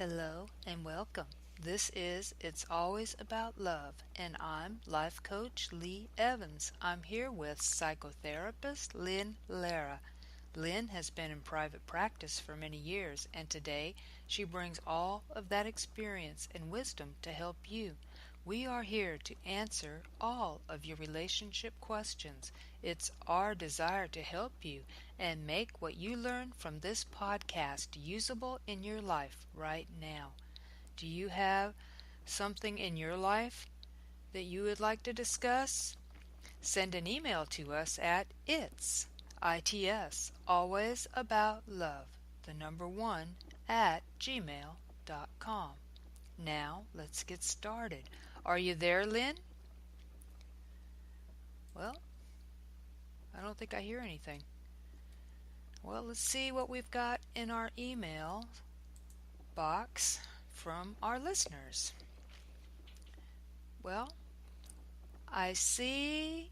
Hello and welcome. This is It's Always About Love, and I'm Life Coach Lee Evans. I'm here with psychotherapist Lynn Lara. Lynn has been in private practice for many years, and today she brings all of that experience and wisdom to help you. We are here to answer all of your relationship questions. It's our desire to help you and make what you learn from this podcast usable in your life right now. Do you have something in your life that you would like to discuss? Send an email to us at its always about love, the number one, at gmail.com. Now let's get started. Are you there, Lynn? Well, I don't think I hear anything. Well, let's see what we've got in our email box from our listeners. Well, I see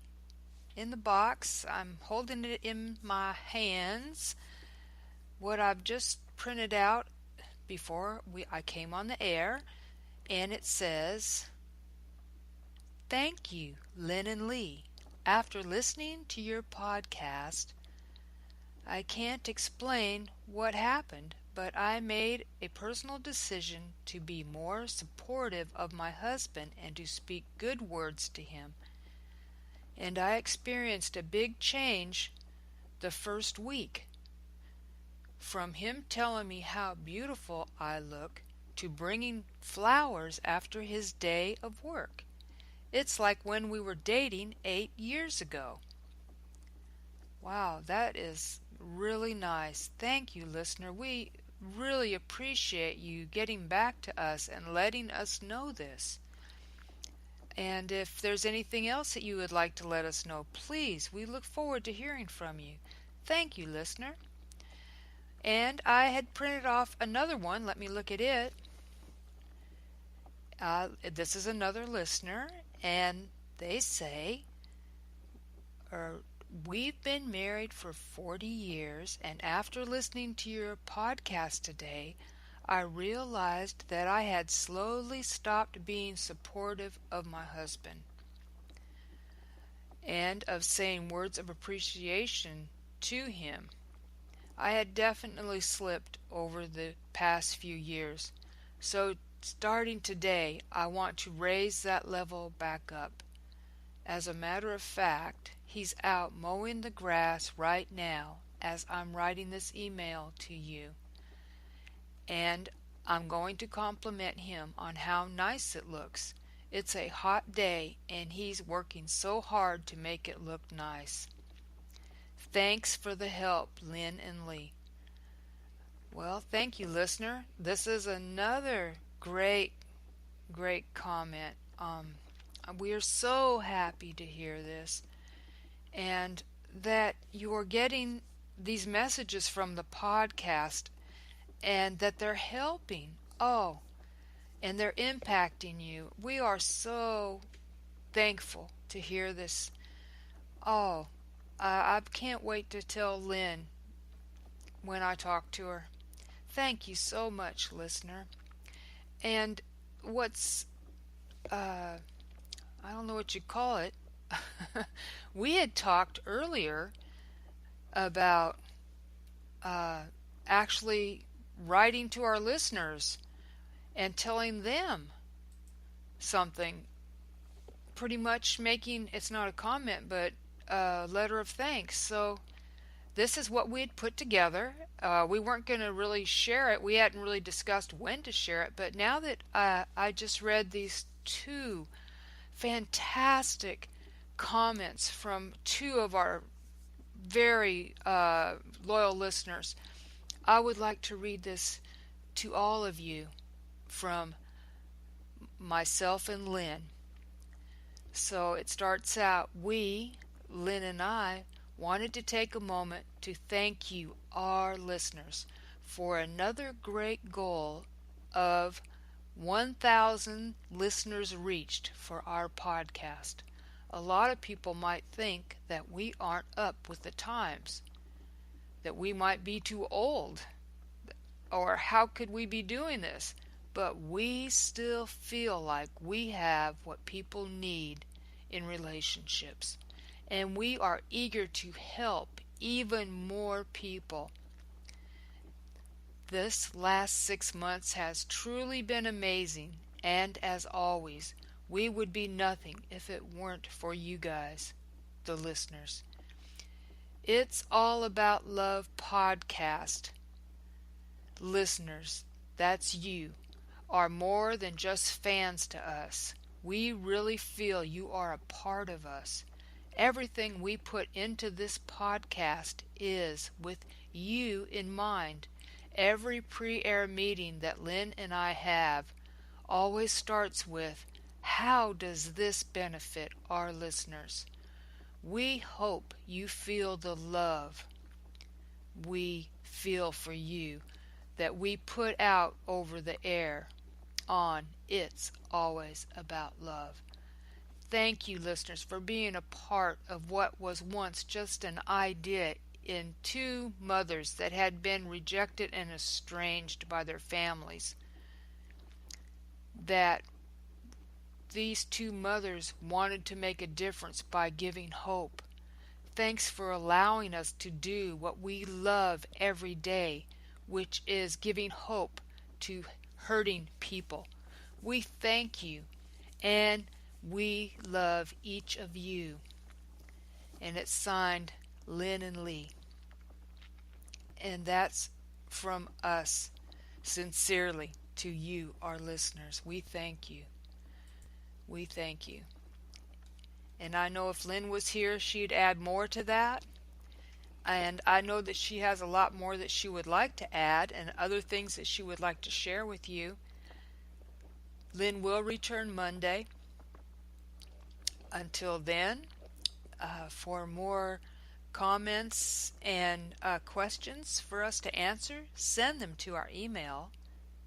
in the box, I'm holding it in my hands, what I've just printed out before I came on the air, and it says, "Thank you, Lynn and Lee. After listening to your podcast, I can't explain what happened, but I made a personal decision to be more supportive of my husband and to speak good words to him. And I experienced a big change the first week. From him telling me how beautiful I look to bringing flowers after his day of work. It's like when we were dating 8 years ago." Wow, that is really nice. Thank you, listener. We really appreciate you getting back to us and letting us know this. And if there's anything else that you would like to let us know, please, we look forward to hearing from you. Thank you, listener. And I had printed off another one. Let me look at it. This is another listener, and they say, "We've been married for 40 years, and after listening to your podcast today, I realized that I had slowly stopped being supportive of my husband and of saying words of appreciation to him. I had definitely slipped over the past few years. So starting today, I want to raise that level back up. As a matter of fact, he's out mowing the grass right now as I'm writing this email to you. And I'm going to compliment him on how nice it looks. It's a hot day, and he's working so hard to make it look nice. Thanks for the help, Lynn and Lee." Well, thank you, listener. This is another great comment. We are so happy to hear this, and that you are getting these messages from the podcast, and that they're helping. Oh, and they're impacting you. We are so thankful to hear this. Oh, I can't wait to tell Lynn when I talk to her. Thank you so much, listener. And what's, I don't know what you call it. We had talked earlier about actually writing to our listeners and telling them something, pretty much making, it's not a comment, but a letter of thanks. So this is what we had put together. We weren't going to really share it. We hadn't really discussed when to share it, but now that I just read these two fantastic comments from two of our very loyal listeners, I would like to read this to all of you from myself and Lynn. So it starts out, "We, Lynn and I, wanted to take a moment to thank you, our listeners, for another great goal of 1,000 listeners reached for our podcast. A lot of people might think that we aren't up with the times, that we might be too old, or how could we be doing this? But we still feel like we have what people need in relationships. And we are eager to help even more people. This last 6 months has truly been amazing, and as always, we would be nothing if it weren't for you guys, the listeners. It's All About Love podcast. Listeners, that's you, are more than just fans to us. We really feel you are a part of us. Everything we put into this podcast is with you in mind. Every pre-air meeting that Lynn and I have always starts with, how does this benefit our listeners? We hope you feel the love we feel for you that we put out over the air on It's Always About Love. Thank you, listeners, for being a part of what was once just an idea in two mothers that had been rejected and estranged by their families. That these two mothers wanted to make a difference by giving hope. Thanks for allowing us to do what we love every day, which is giving hope to hurting people. We thank you, and we love each of you. And it's signed Lynn and Lee. And that's from us, sincerely, to you, our listeners. We thank you. We thank you. And I know if Lynn was here, she'd add more to that. And I know that she has a lot more that she would like to add and other things that she would like to share with you. Lynn will return Monday. Until then, for more comments and questions for us to answer, send them to our email.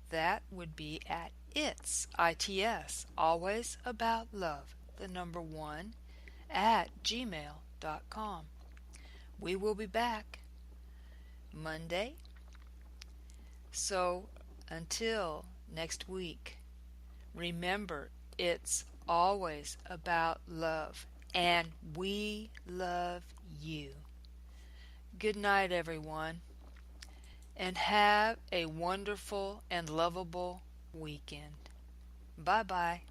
That would be at ITS, always about love, the number 1, at gmail.com. We will be back Monday. So until next week, remember, it's always about love, and we love you. Good night, everyone, and have a wonderful and lovable weekend. Bye-bye.